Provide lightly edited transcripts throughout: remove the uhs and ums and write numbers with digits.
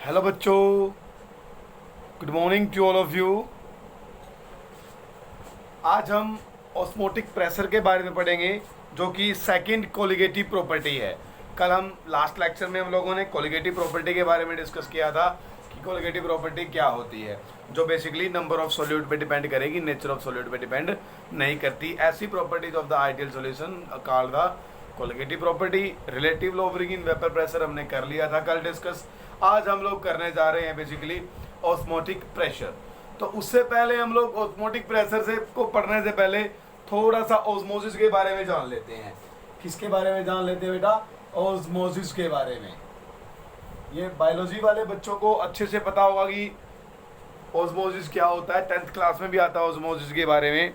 Hello बच्चों, good morning to all of you. आज हम ऑस्मोटिक प्रेशर के बारे में पढ़ेंगे, जो कि सेकंड कोलिगेटिव प्रॉपर्टी है। कल हम लास्ट लेक्चर में हम लोगों ने कोलिगेटिव प्रॉपर्टी के बारे में डिस्कस किया था कि कोलिगेटिव प्रॉपर्टी क्या होती है, जो बेसिकली नंबर ऑफ सॉल्यूट पे डिपेंड करेगी, नेचर ऑफ सॉल्यूट पे डिपेंड नहीं करती। ऐसी properties of the ideal solution called the colligative property. Relative lowering in vapour pressure हमने कर लिया था कल डिस्कस। आज हम लोग करने जा रहे हैं बेसिकली ऑस्मोटिक प्रेशर। तो उससे पहले हम लोग ऑस्मोटिक प्रेशर से को पढ़ने से पहले थोड़ा सा ऑस्मोसिस के बारे में जान लेते हैं। किसके बारे में जान लेते हैं बेटा? ऑस्मोसिस के बारे में। ये बायोलॉजी वाले बच्चों को अच्छे से पता होगा कि ऑस्मोसिस क्या होता है। 10th क्लास में भी आता है ऑस्मोसिस के बारे में।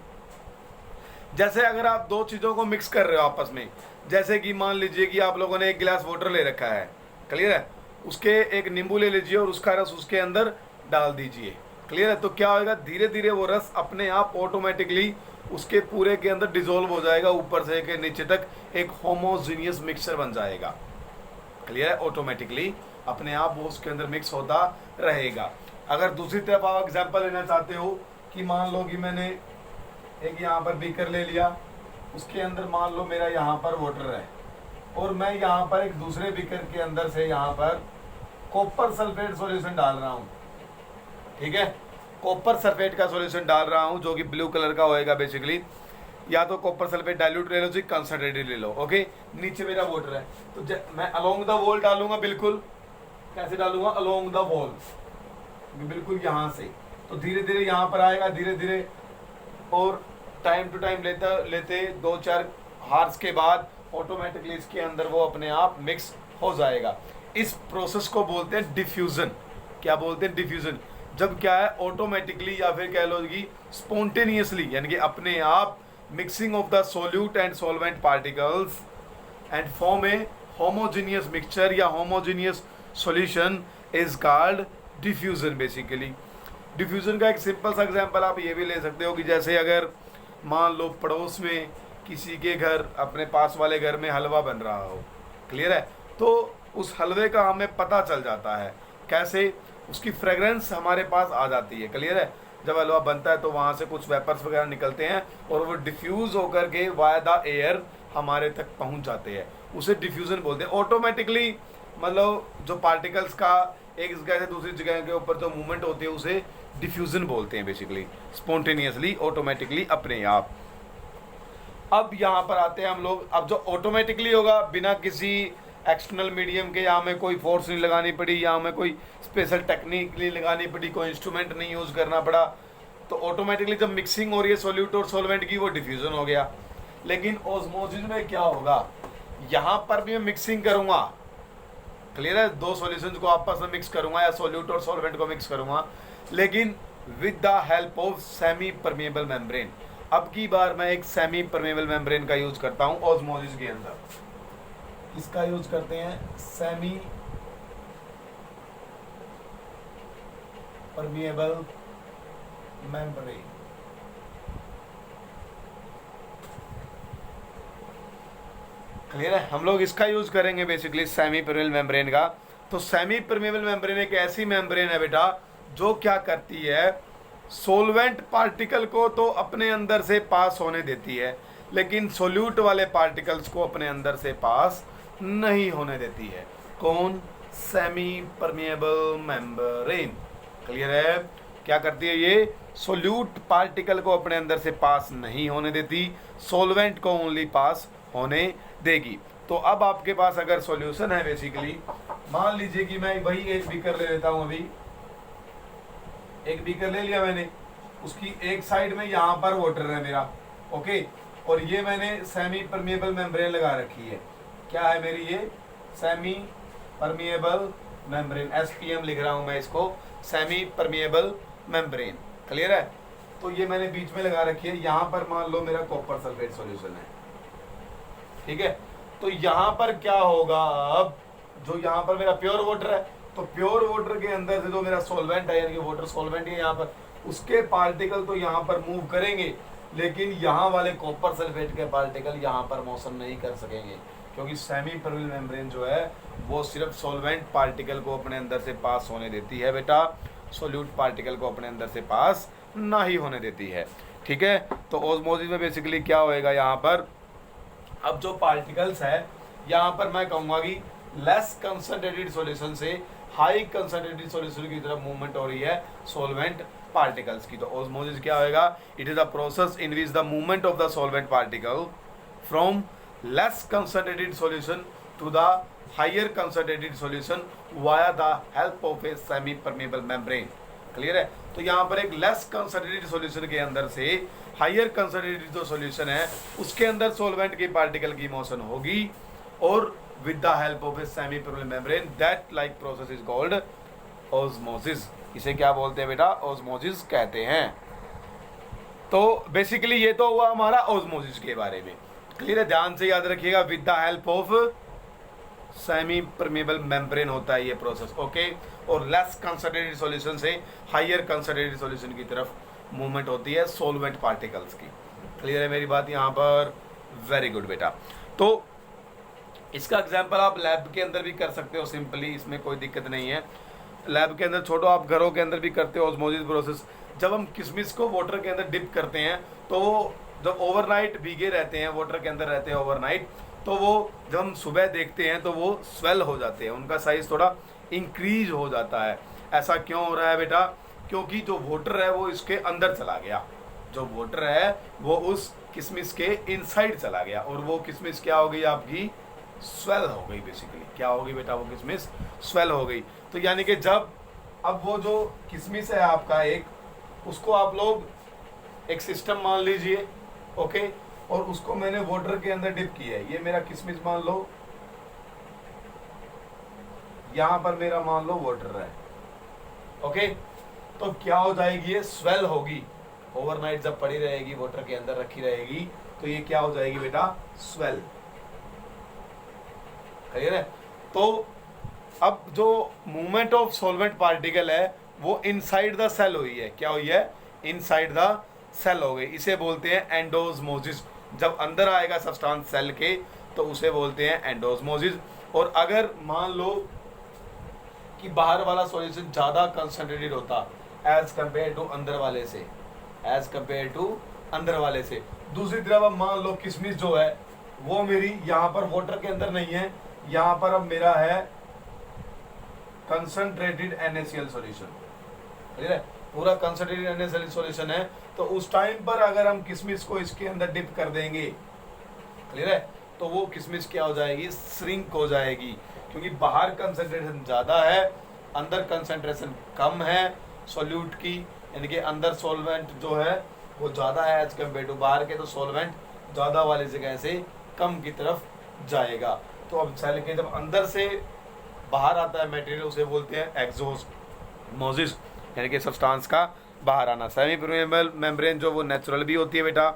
जैसे अगर आप दो चीज़ों को मिक्स कर रहे हो आपस में, जैसे कि मान लीजिए कि आप लोगों ने एक गिलास वाटर ले रखा है, क्लियर है, उसके एक नींबू ले लीजिए और उसका रस उसके अंदर डाल दीजिए, क्लियर है। तो क्या होगा, धीरे धीरे वो रस अपने आप ऑटोमेटिकली उसके पूरे के अंदर डिजोल्व हो जाएगा, ऊपर से के नीचे तक एक होमोजीनियस मिक्सचर बन जाएगा, क्लियर है। ऑटोमेटिकली अपने आप वो उसके अंदर मिक्स होता रहेगा। अगर दूसरी तरफ आप एग्जांपल लेना चाहते हो कि मान लो कि मैंने एक यहाँ पर बीकर ले लिया, उसके अंदर मान लो मेरा यहाँ पर वाटर है और मैं यहाँ पर एक दूसरे बीकर के अंदर से यहाँ पर कॉपर सल्फेट सॉल्यूशन डाल रहा हूँ, ठीक है। कॉपर सल्फेट का सॉल्यूशन डाल रहा हूँ जो कि ब्लू कलर का होएगा बेसिकली। या तो कॉपर सल्फेट डाइल्यूट ले लो, जी कंसंट्रेटेड ले लो, ओके। नीचे मेरा वाटर है तो मैं अलोंग द वॉल डालूंगा, बिल्कुल कैसे डालूंगा, अलोंग द वॉल, बिल्कुल यहाँ से। तो धीरे धीरे यहाँ पर आएगा, धीरे धीरे, और टाइम टू टाइम लेते 2-4 हार्स के बाद ऑटोमेटिकली इसके अंदर वो अपने आप मिक्स हो जाएगा। इस प्रोसेस को बोलते हैं डिफ्यूजन। क्या बोलते हैं? डिफ्यूजन। जब क्या है, ऑटोमेटिकली या फिर कह लो कि स्पॉन्टेनियसली, यानी कि अपने आप mixing of the solute and solvent particles and form a homogeneous mixture या homogeneous solution is called diffusion basically. Diffusion का एक सिंपल सा एग्जांपल आप ये भी ले सकते हो कि जैसे अगर मान लो पड़ोस में किसी के घर, अपने पास वाले घर में हलवा बन रहा हो, क्लियर है, तो उस हलवे का हमें पता चल जाता है। कैसे? उसकी फ्रेग्रेंस हमारे पास आ जाती है, क्लियर है। जब हलवा बनता है तो वहाँ से कुछ वेपर्स वगैरह निकलते हैं और वो डिफ्यूज होकर के वाया द एयर हमारे तक पहुँच जाते हैं, उसे डिफ्यूजन बोलते हैं। ऑटोमेटिकली मतलब जो पार्टिकल्स का एक जगह से दूसरी जगह के ऊपर जो मूवमेंट होती है उसे डिफ्यूजन बोलते हैं बेसिकली। स्पॉन्टेनियसली, ऑटोमेटिकली, अपने आप। अब यहाँ पर आते हैं हम लोग। अब जो ऑटोमेटिकली होगा बिना किसी एक्सटर्नल मीडियम के, यहाँ में कोई फोर्स नहीं लगानी पड़ी, यहाँ में कोई स्पेशल टेक्निक नहीं लगानी पड़ी, कोई इंस्ट्रूमेंट नहीं यूज़ करना पड़ा, तो ऑटोमेटिकली जब मिक्सिंग हो रही है सॉल्यूट और सॉल्वेंट की, वो डिफ्यूजन हो गया। लेकिन ऑस्मोसिस में क्या होगा, यहाँ पर भी मैं मिक्सिंग करूँगा, क्लियर है, दो सॉल्यूशंस को आपस में मिक्स करूँगा या सॉल्यूट और सॉल्वेंट को मिक्स करूँगा, लेकिन with the help of semi permeable membrane. अब की बार मैं एक सेमी परमेबल मेम्ब्रेन का यूज करता हूं ऑस्मोसिस के अंदर। इसका यूज करते हैं सेमी परमेबल मेम्ब्रेन। क्लियर है, हम लोग इसका यूज करेंगे बेसिकली सेमी परमेबल मेम्ब्रेन का। तो सेमी परमेबल मेम्ब्रेन एक ऐसी मेम्ब्रेन है बेटा जो क्या करती है, सोलवेंट पार्टिकल को तो अपने अंदर से पास होने देती है, लेकिन सोल्यूट वाले पार्टिकल्स को अपने अंदर से पास नहीं होने देती है। कौन? सेमी परमेबल मेम्ब्रेन, क्लियर है। क्या करती है ये? सोल्यूट पार्टिकल को अपने अंदर से पास नहीं होने देती, सोलवेंट को ओनली पास होने देगी। तो अब आपके पास अगर सॉल्यूशन है बेसिकली, मान लीजिए कि मैं वही एक बीकर ले लेता हूं। अभी एक बीकर ले लिया मैंने, उसकी एक साइड में यहाँ पर वाटर है मेरा, ओके, और ये मैंने सेमी परमेबल मेम्ब्रेन लगा रखी है। क्या है मेरी ये? सेमी परमेबल मेम्ब्रेन, SPM लिख रहा हूँ मैं इसको, सेमी परमेबल मेम्ब्रेन, क्लियर है। तो ये मैंने बीच में लगा रखी है। यहाँ पर मान लो मेरा कॉपर सल्फेट सॉल्यूशन है, ठीक है। तो यहाँ पर क्या होगा, अब जो यहाँ पर मेरा प्योर वाटर है, तो प्योर वाटर के अंदर से जो मेरा सॉल्वेंट है, यानी कि वाटर सॉल्वेंट है यहाँ पर, उसके पार्टिकल तो यहाँ पर मूव करेंगे, लेकिन यहाँ वाले कॉपर सल्फेट के पार्टिकल यहाँ पर मोशन नहीं कर सकेंगे। क्योंकि सेमी परमेबल मेम्ब्रेन जो है वो सिर्फ सॉल्वेंट पार्टिकल को अपने अंदर से पास होने देती है बेटा, सोल्यूट पार्टिकल को अपने अंदर से पास ना ही होने देती है। ठीक है, तो ऑस्मोसिस में बेसिकली क्या होएगा यहाँ पर, अब जो पार्टिकल्स है यहाँ पर मैं कहूँगा कि लेस कंसंट्रेटेड सॉल्यूशन से हाई कंसंट्रेटेड सॉल्यूशन की तरफ मूवमेंट हो रही है सॉल्वेंट पार्टिकल्स की। तो ऑस्मोसिस क्या होएगा, it is the process in which the movement of the solvent particle from less concentrated solution to the higher concentrated solution via the help of a semi permeable membrane. Clear है, तो यहाँ पर एक less concentrated solution के अंदर से higher concentrated जो solution है उसके अंदर सॉल्वेंट की पार्टिकल की मोशन होगी और with the help of a semi permeable membrane, that like process is called osmosis. इसे क्या बोलते हैं बेटा, ऑस्मोसिस कहते हैं। तो बेसिकली ये तो हुआ हमारा ऑस्मोसिस के बारे में। क्लियर है, ध्यान से याद रखिएगा, with the help of semi permeable membrane होता है ये प्रोसेस। ओके, और लेस कंसंट्रेटेड सॉल्यूशन से हायर कंसंट्रेटेड सॉल्यूशन की तरफ मूवमेंट होती है सॉल्वेंट पार्टिकल्स की। क्लियर है मेरी बात यहाँ पर, वेरी गुड बेटा। तो इसका एग्जांपल आप लैब के अंदर भी कर सकते हो सिंपली, इसमें कोई दिक्कत नहीं है। लैब के अंदर छोड़ो, आप घरों के अंदर भी करते हो ऑस्मोसिस प्रोसेस। जब हम किशमिश को वाटर के अंदर डिप करते हैं तो वो जब ओवरनाइट भीगे रहते हैं, वाटर के अंदर रहते हैं ओवरनाइट, तो वो जब हम सुबह देखते हैं तो वो स्वेल हो जाते हैं, उनका साइज थोड़ा इंक्रीज हो जाता है। ऐसा क्यों हो रहा है बेटा, क्योंकि जो वाटर है वो इसके अंदर चला गया, जो वाटर है वो उस किशमिश के इनसाइड चला गया और वो किशमिश क्या हो गई आपकी, स्वेल हो गई। बेसिकली क्या हो गई बेटा, वो किशमिश स्वेल हो गई। तो यानी कि जब अब वो जो किशमिश है आपका एक, उसको आप लोग एक सिस्टम मान लीजिए, ओके, और उसको मैंने वाटर के अंदर डिप किया है। ये मेरा किशमिश मान लो, यहां पर मेरा मान लो वाटर है, ओके, तो क्या हो जाएगी, ये स्वेल होगी। ओवरनाइट जब पड़ी रहेगी वाटर के अंदर रखी रहेगी तो ये क्या हो जाएगी बेटा, स्वेल। क्लियर है, तो अब जो मूवमेंट ऑफ सॉल्वेंट पार्टिकल है वो इनसाइड द सेल हुई है। क्या हुई है, इनसाइड द सेल हो गई। इसे बोलते हैं एंडोस्मोसिस। जब अंदर आएगा सब्सटेंस सेल के तो उसे बोलते हैं एंडोस्मोसिस। और अगर मान लो कि बाहर वाला सॉल्यूशन ज़्यादा कंसंट्रेटेड होता एज कंपेयर टू अंदर वाले से, एज कंपेयर टू अंदर वाले से, दूसरी तरफ अब मान लो किशमिश जो है वो मेरी यहाँ पर वाटर के अंदर नहीं है, यहाँ पर अब मेरा है कंसंट्रेटेड NaCl सॉल्यूशन। क्लियर है, पूरा कंसंट्रेटेड NaCl सॉल्यूशन है। तो उस टाइम पर अगर हम किशमिश को इसके अंदर डिप कर देंगे, क्लियर है, तो वो किशमिश क्या हो जाएगी, श्रिंक हो जाएगी, क्योंकि बाहर कंसंट्रेशन ज़्यादा है, अंदर कंसंट्रेशन कम है सॉल्यूट की, यानी कि अंदर सॉल्वेंट जो है वो ज़्यादा है एज कम्पेयर टू बाहर के, तो सॉल्वेंट ज़्यादा वाली जगह से कम की तरफ जाएगा। तो अब सेल के जब अंदर से बाहर आता है मटेरियल, उसे बोलते हैं एक्सोस्मोसिस, यानी कि सब्सटेंस का बाहर आना। सेमी परमेबल मेम्ब्रेन जो वो नेचुरल भी होती है बेटा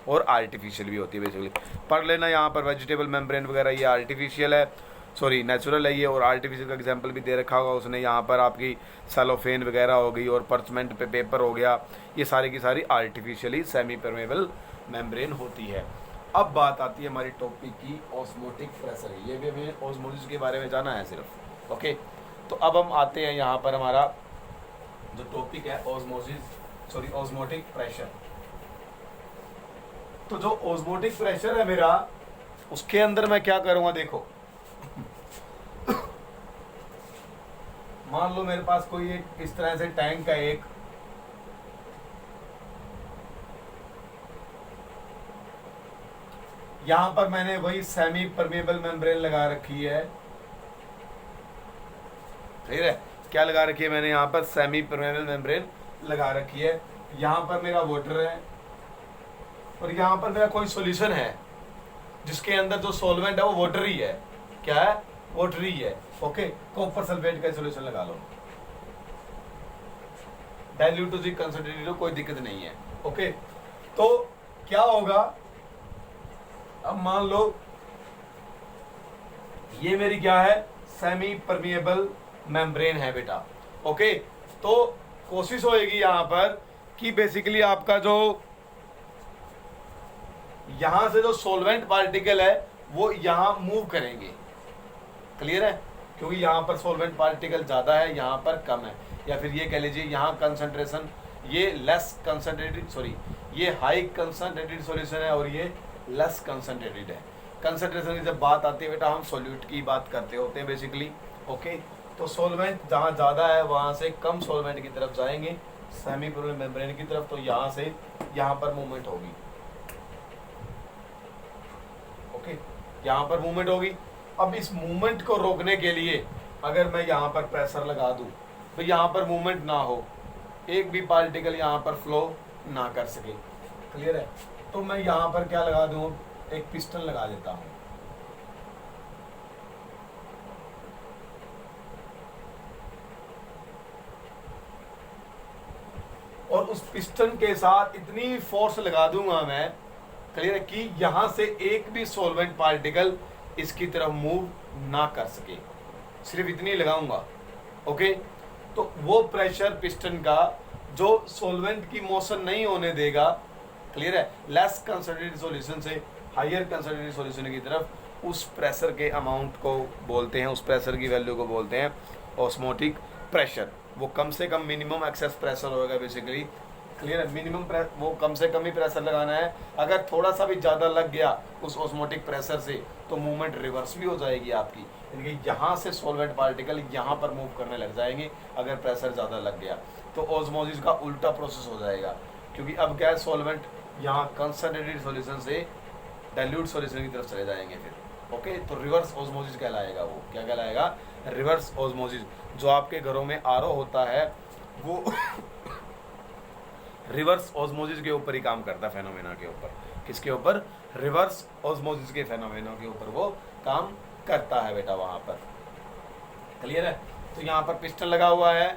और आर्टिफिशियल भी होती है। बेसिकली पढ़ लेना, यहाँ पर वेजिटेबल मेम्ब्रेन वगैरह ये आर्टिफिशियल है, सॉरी नेचुरल है ये, और आर्टिफिशियल का एग्जांपल भी दे रखा होगा उसने। यहाँ पर आपकी सेलोफेन वगैरह हो गई और परचमेंट पे पेपर हो गया, ये सारी की सारी आर्टिफिशियली सेमी परमेबल मेम्ब्रेन होती है। अब बात आती है हमारी टॉपिक की, ऑस्मोटिक प्रेशर। ये भी हमें ऑस्मोसिस के बारे में जाना है सिर्फ, ओके। तो अब हम आते हैं यहाँ पर, हमारा जो टॉपिक है ऑस्मोसिस, सॉरी ऑस्मोटिक प्रेशर। तो जो ऑस्मोटिक प्रेशर है मेरा, उसके अंदर मैं क्या करूँगा, देखो मान लो मेरे पास कोई एक इस तरह से टैंक है एक, यहां पर मैंने वही सेमी परमेबल मेम्ब्रेन लगा रखी है। ठीक है, क्या लगा रखी है मैंने यहाँ पर, सेमी परमेबल मेम्ब्रेन लगा रखी है। यहाँ पर मेरा वाटर है और यहाँ पर मेरा कोई सॉल्यूशन है जिसके अंदर जो सॉल्वेंट है वो वाटर ही है। क्या है, वाटर ही है, ओके। कॉपर सल्फेट का सॉल्यूशन लगा लो, डाइल्यूट टू दी कंसंट्रेटेड, कोई दिक्कत नहीं है, ओके। तो क्या होगा, अब मान लो ये मेरी क्या है, सेमी परमिएबल मेम्ब्रेन है बेटा, ओके। तो कोशिश होएगी यहां पर कि बेसिकली आपका जो यहां से जो सॉल्वेंट पार्टिकल है वो यहाँ मूव करेंगे। क्लियर है? क्योंकि यहाँ पर सॉल्वेंट पार्टिकल ज़्यादा है, यहाँ पर कम है, या फिर ये कह लीजिए यहाँ कंसंट्रेशन, ये लेस कंसंट्रेटेड, सॉरी ये हाई कंसंट्रेटेड सॉल्यूशन है और ये लेस कंसंट्रेटेड है। कंसंट्रेशन की जब बात आती है बेटा, हम सॉल्यूट की बात करते होते हैं बेसिकली। ओके, तो सॉल्वेंट जहाँ ज़्यादा है वहाँ से कम सॉल्वेंट की तरफ जाएंगे, सेमी पोलर मेम्ब्रेन की तरफ, तो यहाँ से यहाँ पर मूवमेंट होगी। ओके, यहाँ पर मूवमेंट होगी। अब इस मूवमेंट को रोकने के लिए अगर मैं यहाँ पर प्रेशर लगा दूँ तो यहाँ पर मूवमेंट ना हो, एक भी पार्टिकल यहाँ पर फ्लो ना कर सके। क्लियर है? तो मैं यहाँ पर क्या लगा दूँ, एक पिस्टन लगा देता हूँ। और उस पिस्टन के साथ इतनी फोर्स लगा दूंगा मैं, क्लियर है, कि यहां से एक भी सॉल्वेंट पार्टिकल इसकी तरफ मूव ना कर सके, सिर्फ इतनी लगाऊंगा। ओके, तो वो प्रेशर पिस्टन का जो सॉल्वेंट की मोशन नहीं होने देगा, क्लियर है, लेस कंसंट्रेटेड सॉल्यूशन से हायर कंसंट्रेटेड सॉल्यूशन की तरफ, उस प्रेशर के अमाउंट को बोलते हैं, उस प्रेशर की वैल्यू को बोलते हैं ऑस्मोटिक प्रेशर। वो कम से कम मिनिमम एक्सेस प्रेशर होगा बेसिकली। क्लियर है? मिनिमम वो कम से कम ही प्रेशर लगाना है। अगर थोड़ा सा भी ज़्यादा लग गया उस ऑस्मोटिक प्रेशर से तो मूवमेंट रिवर्स भी हो जाएगी आपकी, यानी यहाँ से सॉल्वेंट पार्टिकल यहाँ पर मूव करने लग जाएंगे। अगर प्रेशर ज़्यादा लग गया तो ऑस्मोसिस का उल्टा प्रोसेस हो जाएगा, क्योंकि अब क्या है, सॉल्वेंट यहाँ कंसंट्रेटेड सॉल्यूशन से डाइल्यूट सॉल्यूशन की तरफ चले जाएंगे फिर। ओके, तो रिवर्स ऑस्मोसिस कहलाएगा। वो क्या कहलाएगा? Reverse osmosis. जो आपके घरों में आरओ होता है वो रिवर्स ऑस्मोसिस के ऊपर ही काम करता है, फेनोमेना के ऊपर। किसके ऊपर? रिवर्स ऑस्मोसिस के फेनोमेना के ऊपर वो काम करता है बेटा वहां पर। क्लियर है? तो यहाँ पर पिस्टन लगा हुआ है,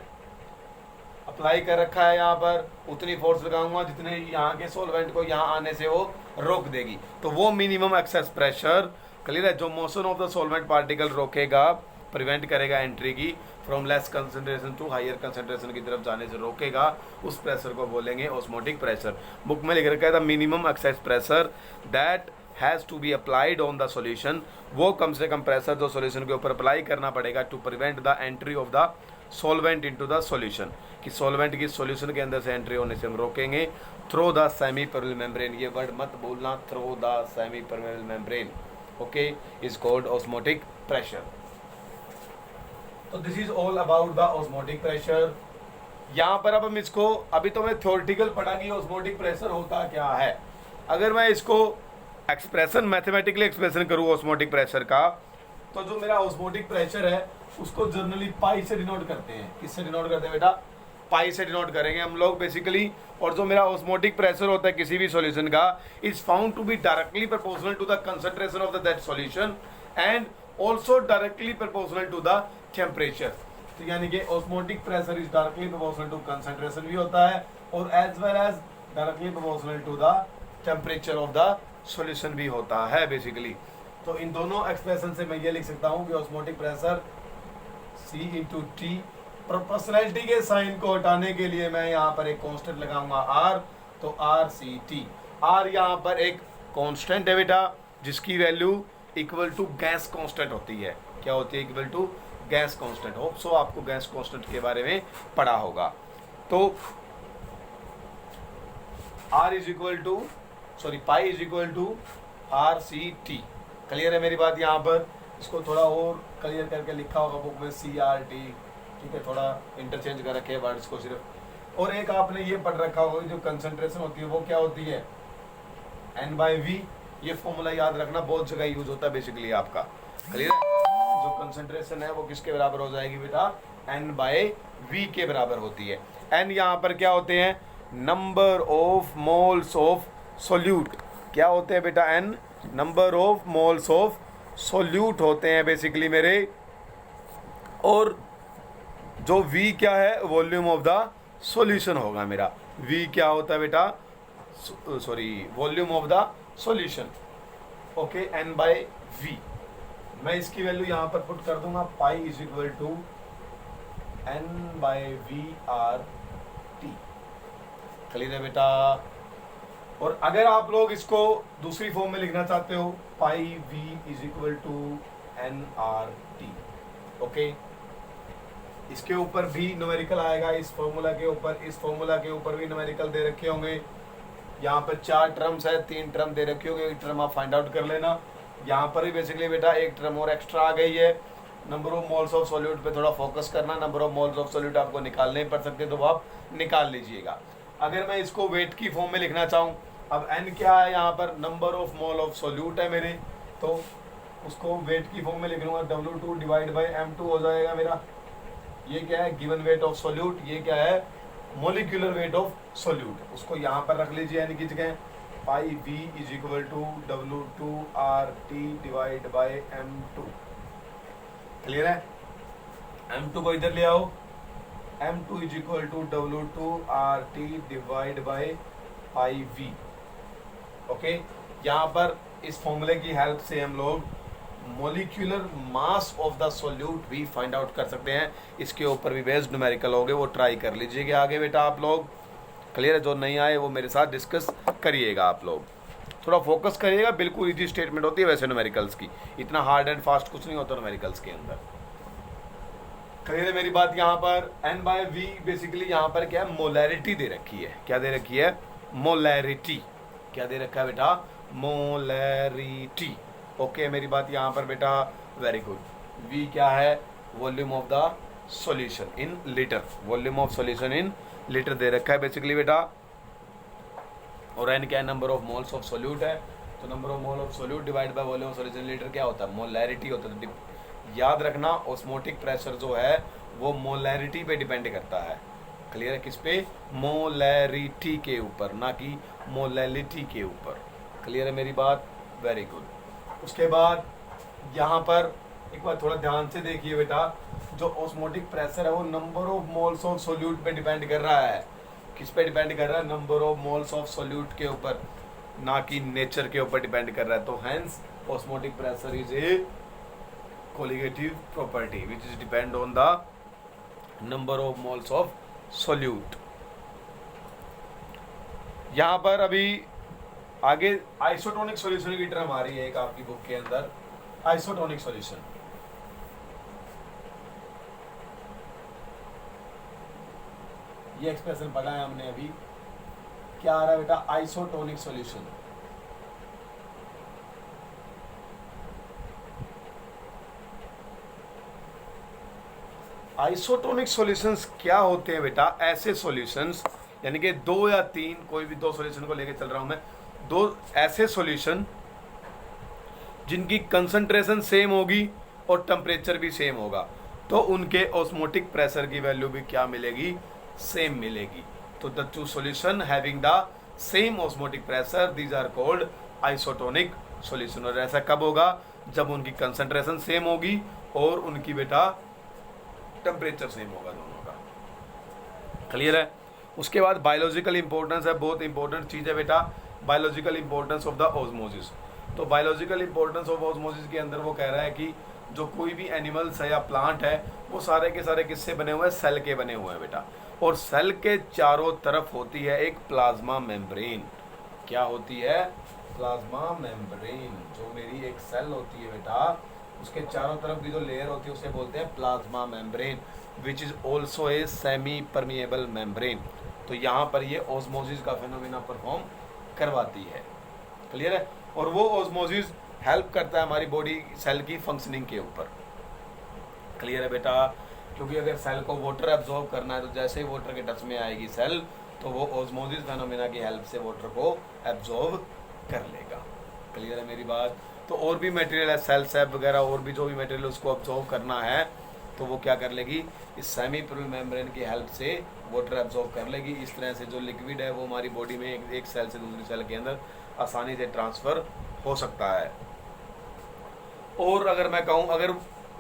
अप्लाई कर रखा है, यहाँ पर उतनी फोर्स लगाऊंगा जितने यहाँ के सॉल्वेंट को यहाँ आने से वो रोक देगी। तो वो मिनिमम एक्सेस प्रेशर, क्लियर है, जो motion of the solvent particle रोकेगा, प्रिवेंट करेगा एंट्री की, from less concentration to higher concentration की तरफ जाने से रोकेगा, उस प्रेशर को बोलेंगे ऑस्मोटिक प्रेशर। बुक में लिख रखा है the minimum excess pressure that has to be applied on the solution. वो कम से कम प्रेशर जो सॉल्यूशन के ऊपर अप्लाई करना पड़ेगा to prevent the entry of the solvent into the solution, कि सॉल्वेंट की सॉल्यूशन के अंदर से एंट्री होने से हम रोकेंगे। Through the semi permeable membrane, ये वर्ड मत भूलना, through the semi permeable membrane, okay, is called osmotic pressure. तो this is all about the osmotic pressure. यहाँ पर अब हम इसको, अभी तो मैं थ्योरेटिकल पढ़ा कि ऑस्मोटिक प्रेशर होता क्या है। अगर मैं इसको एक्सप्रेशन, मैथमेटिकली एक्सप्रेशन करूँ ऑस्मोटिक प्रेशर का, तो जो मेरा ऑस्मोटिक प्रेशर है उसको जनरली पाई से डिनोट करते हैं। किससे डिनोट करते हैं बेटा? पाई से डिनोट करेंगे हम लोग बेसिकली। और जो मेरा ऑस्मोटिक प्रेशर होता है किसी भी सॉल्यूशन का, is found to be directly proportional to the concentration of that solution and also directly proportional to the temperature. तो यानी कि osmotic pressure is directly proportional to concentration भी होता है और as well as directly proportional to the temperature of the solution भी होता है बेसिकली। तो इन दोनों एक्सप्रेशन से मैं ये लिख सकता हूँ कि osmotic pressure C into T. Proportionality के साइन को हटाने के लिए मैं यहाँ पर एक कांस्टेंट लगाऊंगा R, तो RCT। R यहाँ पर एक कांस्टेंट है बेटा, जिसकी value equal to gas constant होती है। क्या होती है? Equal to gas constant. Hope so आपको गैस कांस्टेंट के बारे में पढ़ा होगा। तो R is equal to, sorry pi is equal to RCT। Clear है मेरी बात? यहाँ पर इसको थोड़ा और क्लियर करके लिखा होगा बुक में CRT, ठीक है, थोड़ा इंटरचेंज कर रखे वर्ड्स को सिर्फ। और एक आपने ये पढ़ रखा होगा, जो कंसंट्रेशन होती है वो क्या होती है? N/V। ये फॉर्मूला याद रखना, बहुत जगह यूज होता है बेसिकली आपका। क्लियर है? जो कंसंट्रेशन है वो किसके बराबर हो जाएगी बेटा? N/V के बराबर होती है। N यहाँ पर क्या होते हैं? Number of moles of solute. क्या होते हैं बेटा? N number of moles of solute होते हैं बेसिकली मेरे। और जो V क्या है? वॉल्यूम ऑफ द सॉल्यूशन होगा मेरा। V क्या होता है बेटा? Sorry, volume of the solution. Okay, N/V। मैं इसकी वैल्यू यहाँ पर पुट कर दूंगा, pi is equal to N/V RT। Clear है बेटा? और अगर आप लोग इसको दूसरी फॉर्म में लिखना चाहते हो, pi V is equal to N R T, okay, इसके ऊपर भी न्यूमेरिकल आएगा, इस फॉर्मूला के ऊपर, इस फॉर्मूला के ऊपर भी न्यूमेरिकल दे रखे होंगे। यहाँ पर 4 टर्म्स है, 3 टर्म दे रखे होंगे, एक टर्म आप फाइंड आउट कर लेना। यहाँ पर भी बेसिकली बेटा एक टर्म और एक्स्ट्रा आ गई है। Number of moles of solute पे थोड़ा फोकस करना, number of moles of solute आपको निकालने ही पड़ सकते, तो आप निकाल लीजिएगा। अगर मैं इसको वेट की फॉर्म में लिखना चाहूँ, अब n क्या है, यहाँ पर number of mole of solute है मेरे, तो उसको वेट की फॉर्म में लिख लूँगा, W2 डिवाइड बाई M2 हो जाएगा मेरा। ये क्या है, गिवन वेट ऑफ सॉल्यूट, ये क्या है, मोलिकुलर वेट ऑफ सॉल्यूट, उसको यहाँ पर रख लीजिए n की जगह। Pi V is equal to W2RT divide by M2। Clear है, M2 को इधर ले आओ, M2 is equal to W2RT divide by pi V, okay. यहाँ पर इस फॉर्मूले की हेल्प से हम लोग molecular mass of the solute भी फाइंड आउट कर सकते हैं। इसके ऊपर भी बेस्ड न्यूमेरिकल होंगे, वो ट्राई कर लीजिएगा आगे बेटा आप लोग। क्लियर है, जो नहीं आए वो मेरे साथ डिस्कस करिएगा आप लोग, थोड़ा फोकस करिएगा। बिल्कुल इजी स्टेटमेंट होती है वैसे न्यूमेरिकल्स की, इतना हार्ड एंड फास्ट कुछ नहीं होता न्यूमेरिकल्स के अंदर। क्लियर है मेरी बात। यहाँ पर n बाय वी बेसिकली यहाँ पर क्या है, मोलैरिटी दे रखी है। क्या दे रखी है, मोलैरिटी। क्या दे रखा है बेटा, मोलैरिटी, ओके मेरी बात यहाँ पर बेटा, वेरी गुड। V क्या है, volume of the solution in litre, volume of solution in litre दे रखा है बेसिकली बेटा। और n क्या है, number of moles of solute है, तो number of mole of solute divide by volume of solution litre क्या होता है, मोलैरिटी होता है। याद रखना ऑस्मोटिक प्रेशर जो है वो मोलैरिटी पे डिपेंड करता है। क्लियर है, किस पे, मोलैरिटी के ऊपर, ना कि मोलैलिटी के ऊपर। क्लियर है मेरी बात, वेरी गुड। उसके बाद यहाँ पर एक बार थोड़ा ध्यान से देखिए बेटा, जो ऑस्मोटिक प्रेशर है वो number of moles of solute पे डिपेंड कर रहा है। किस पे डिपेंड कर रहा है, number of moles of solute के ऊपर, ना कि नेचर के ऊपर डिपेंड कर रहा है। तो hence osmotic pressure is a colligative property which is depend on the number of moles of solute. यहाँ पर अभी आगे आइसोटोनिक सॉल्यूशन की टर्म आ रही है एक आपकी बुक के अंदर, आइसोटोनिक सॉल्यूशन। ये एक्सप्रेशन पढ़ा है हमने अभी, क्या आ रहा है बेटा, आइसोटोनिक सॉल्यूशन। आइसोटोनिक सॉल्यूशंस क्या होते हैं बेटा, ऐसे सॉल्यूशंस, यानी कि 2 या 3, कोई भी 2 सॉल्यूशन को लेके चल रहा हूं मैं, 2 ऐसे सॉल्यूशन जिनकी कंसंट्रेशन सेम होगी और टेम्परेचर भी सेम होगा, तो उनके ऑस्मोटिक प्रेशर की वैल्यू भी क्या मिलेगी, सेम मिलेगी। तो the 2 solution having the same osmotic pressure, these are called isotonic solution. और ऐसा कब होगा, जब उनकी कंसंट्रेशन सेम होगी और उनकी बेटा टेम्परेचर सेम होगा दोनों का। क्लियर है। उसके बाद बायोलॉजिकल इंपॉर्टेंस है, बहुत इंपॉर्टेंट चीज़ है बेटा, biological importance of the osmosis. तो बायोलॉजिकल इंपॉर्टेंस ऑफ ऑस्मोसिस के अंदर वो कह रहा है कि जो कोई भी एनिमल्स है या प्लांट है वो सारे के सारे किससे बने हुए हैं, सेल के बने हुए हैं बेटा। और सेल के चारों तरफ होती है एक प्लाज्मा मेम्ब्रेन। क्या होती है, प्लाज्मा मेम्ब्रेन। जो मेरी एक सेल होती है बेटा, उसके चारों तरफ की जो लेयर होती है उसे बोलते हैं plasma membrane, which is also a semi permeable membrane. तो यहाँ पर ये ऑस्मोसिस का फिनोमेना परफॉर्म करवाती है। क्लियर है। और वो ऑस्मोसिस हेल्प करता है हमारी बॉडी सेल की फंक्शनिंग के ऊपर। क्लियर है बेटा, क्योंकि अगर सेल को वाटर एब्जॉर्ब करना है तो जैसे ही वाटर के टच में आएगी सेल, तो वो ऑस्मोसिस फिनोमेना की हेल्प से वाटर को एब्जॉर्ब कर लेगा। क्लियर है मेरी बात। तो और भी मटेरियल है, सेल सेप वगैरह, और भी जो भी मटेरियल उसको एब्जॉर्ब करना है तो वो क्या कर लेगी, इस सेमी परमिएबल मेम्ब्रेन की हेल्प से वाटर एब्जॉर्ब कर लेगी। इस तरह से जो लिक्विड है वो हमारी बॉडी में एक सेल से दूसरी सेल के अंदर आसानी से ट्रांसफ़र हो सकता है। और अगर मैं कहूँ, अगर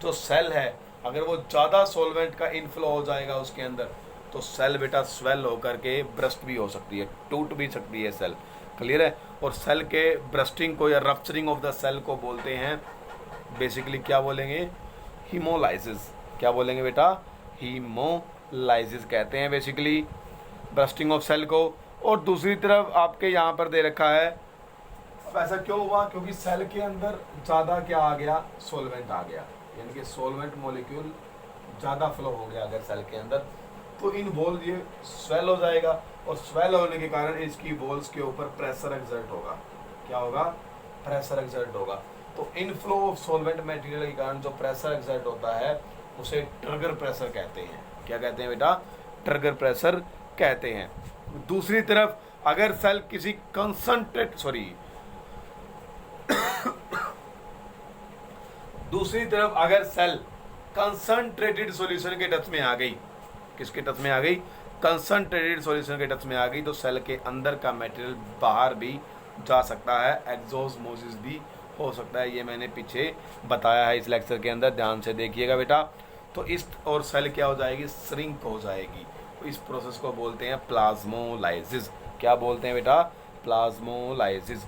जो सेल है अगर वो ज़्यादा सॉल्वेंट का इनफ्लो हो जाएगा उसके अंदर, तो सेल बेटा स्वेल होकर के ब्रस्ट भी हो सकती है, टूट भी सकती है सेल। क्लियर है। और सेल के ब्रस्टिंग को या रप्चरिंग ऑफ द सेल को बोलते हैं बेसिकली, क्या बोलेंगे, हीमोलाइसिस। क्या बोलेंगे बेटा, हीमोलाइसिस कहते हैं बेसिकली ब्रस्टिंग ऑफ सेल को। और दूसरी तरफ आपके यहाँ पर दे रखा है। अब ऐसा क्यों हुआ? क्योंकि सेल के अंदर ज़्यादा क्या आ गया? सोलवेंट आ गया, यानी कि सोलवेंट मॉलिक्यूल ज़्यादा फ्लो हो गया अगर सेल के अंदर, तो इन वॉल ये स्वेल हो जाएगा, और स्वेल होने के कारण इसकी वॉल्स के ऊपर प्रेशर एक्सर्ट होगा। क्या होगा? प्रेशर एक्सर्ट होगा। तो इनफ्लो ऑफ सोलवेंट मटेरियल के कारण जो प्रेशर एक्सर्ट होता है उसे ट्रिगर प्रेशर कहते हैं। क्या कहते हैं बेटा? ट्रिगर प्रेशर कहते हैं। दूसरी तरफ अगर सेल किसी दूसरी तरफ अगर सेल कंसंट्रेटेड सॉल्यूशन के टच में आ गई, किसके टच में आ गई? कंसंट्रेटेड सॉल्यूशन के टच में आ गई, तो सेल के अंदर का मटेरियल बाहर भी जा सकता है, एक्सोस्मोसिस भी हो सकता है। ये मैंने पीछे बताया है इस लेक्चर के अंदर, ध्यान से देखिएगा बेटा। तो इस और सेल क्या हो जाएगी? श्रिंक हो जाएगी। तो इस प्रोसेस को बोलते हैं प्लाज्मोलाइसिस। क्या बोलते हैं बेटा? प्लाज्मोलाइसिस।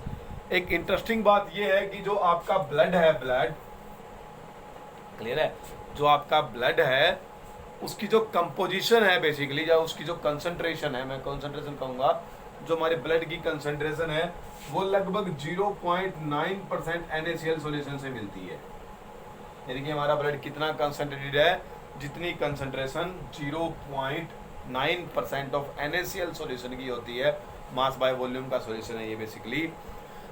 एक इंटरेस्टिंग बात यह है कि जो आपका ब्लड है, ब्लड क्लियर है, जो आपका ब्लड है उसकी जो कंपोजिशन है बेसिकली, या उसकी जो कंसंट्रेशन है, मैं कंसंट्रेशन कहूँगा, जो हमारे ब्लड की कंसंट्रेशन है वो लगभग 0.9% NaCl सॉल्यूशन से मिलती है। यानी कि हमारा ब्लड कितना कंसंट्रेटेड है? जितनी कंसंट्रेशन 0.9% ऑफ NaCl सॉल्यूशन की होती है, मास बाय वॉल्यूम का सॉल्यूशन है ये बेसिकली।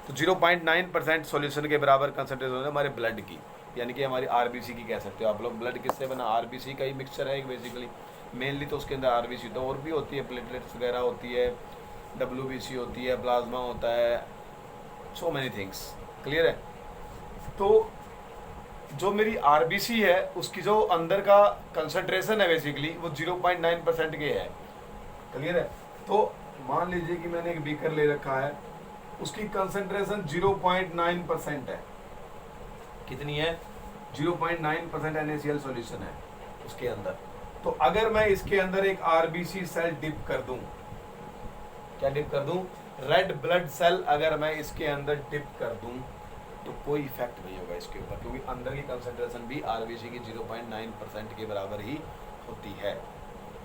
तो 0.9% सॉल्यूशन के बराबर कंसंट्रेशन है हमारे ब्लड की, यानी कि हमारी आरबीसी की कह सकते हो आप लोग। ब्लड किससे बना? आरबीसी का ही मिक्सचर है बेसिकली, मेनली तो उसके अंदर आरबीसी तो और भी होती है, प्लेटलेट्स वगैरह होती है, डब्ल्यूबीसी होती है, प्लाज्मा होता है, सो मैनी थिंग्स। क्लियर है? तो जो मेरी आरबीसी है उसकी जो अंदर का कंसंट्रेशन है बेसिकली वो 0.9% के है। क्लियर है? तो मान लीजिए कि मैंने एक बीकर ले रखा है, उसकी कंसंट्रेशन 0.9% है। कितनी है? 0.9% NaCl सॉल्यूशन है उसके अंदर। तो अगर मैं इसके अंदर एक आरबीसी सेल डिप कर दूं, क्या डिप कर दूं? रेड ब्लड सेल अगर मैं इसके अंदर डिप कर दूं तो कोई इफेक्ट नहीं होगा इसके ऊपर, क्योंकि अंदर की कंसंट्रेशन भी आरबीसी की 0.9% के बराबर ही होती है।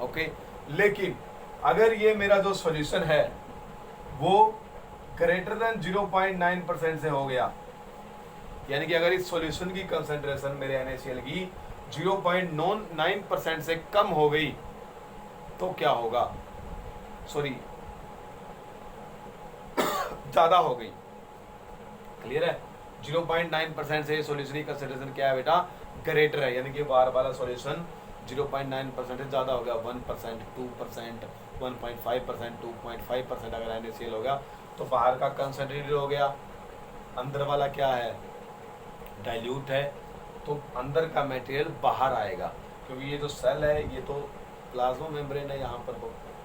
ओके, लेकिन अगर ये मेरा जो सॉल्यूशन है वो ग्रेटर देन 0.9% से हो गया, यानी कि अगर इस सॉल्यूशन की कंसंट्रेशन मेरे NaCl की 0.9% से कम हो गई तो क्या होगा? सॉरी, ज्यादा हो गई। क्लियर है? 0.9% से सॉल्यूशन की कंसंट्रेशन क्या है बेटा? ग्रेटर है, यानी कि बार वाला सॉल्यूशन 0.9% से ज्यादा हो गया, 1%, 2%, 1.5%, 2.5% अगर NaCl हो गया तो बाहर का कंसंट्रेटेड हो गया, अंदर वाला क्या है? डाइल्यूट है, तो अंदर का मटेरियल बाहर आएगा, क्योंकि ये जो सेल है ये तो प्लाज्मा मेम्ब्रेन है यहाँ पर,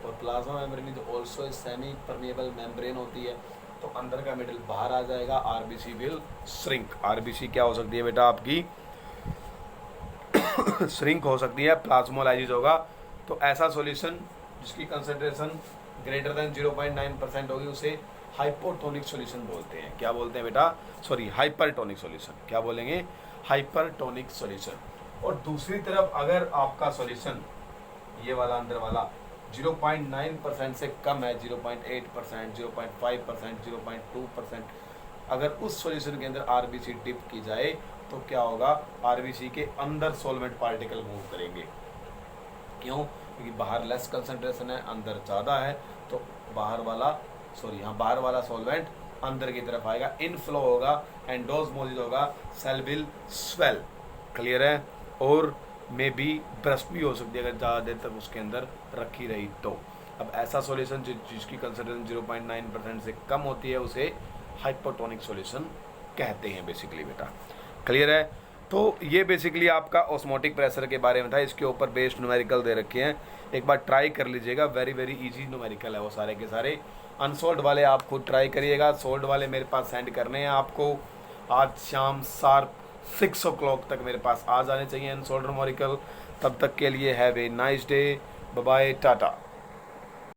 और plasma membrane is also semi permeable membrane होती है, तो अंदर का मटेरियल बाहर आ जाएगा। RBC will shrink. आरबीसी क्या हो सकती है बेटा आपकी? श्रिंक हो सकती है, प्लाज्मोलाइसिस होगा। तो ऐसा सॉल्यूशन जिसकी कंसंट्रेशन ग्रेटर देन 0.9% होगी उसे हाइपोटोनिक सॉल्यूशन बोलते हैं। क्या बोलते हैं बेटा? Sorry, hypertonic solution. क्या बोलेंगे? Hypertonic solution. और दूसरी तरफ अगर आपका सॉल्यूशन ये वाला अंदर वाला 0.9% से कम है, 0.8%, 0.5%, 0.2%, अगर उस सॉल्यूशन के अंदर आरबीसी डिप की जाए तो क्या होगा? आरबीसी के अंदर सॉल्वेंट पार्टिकल मूव करेंगे। क्यों? क्योंकि बाहर लेस कंसंट्रेशन है, अंदर ज़्यादा है, तो बाहर वाला सॉल्वेंट अंदर की तरफ आएगा, इनफ्लो होगा, एंडोस्मोसिस होगा, सेल विल स्वेल। क्लियर है? और मे बी ब्रस्ट भी हो सकती है अगर ज़्यादा देर तक उसके अंदर रखी रही तो। अब ऐसा सॉल्यूशन जिसकी कंसंट्रेशन 0.9% से कम होती है उसे हाइपोटोनिक सॉल्यूशन कहते हैं बेसिकली बेटा। क्लियर है? तो ये बेसिकली आपका ऑस्मोटिक प्रेशर के बारे में था। इसके ऊपर बेस्ड न्यूमेरिकल दे रखे हैं, एक बार ट्राई कर लीजिएगा। वेरी वेरी इजी न्यूमेरिकल है वो सारे के सारे। अनसोल्ड वाले आप खुद ट्राई करिएगा, सोल्ड वाले मेरे पास सेंड करने हैं आपको। आज शाम शार्प 6 o'clock तक मेरे पास आ जाने चाहिए अनसोल्ड न्यूमेरिकल। तब तक के लिए have a nice day, bye bye, Tata.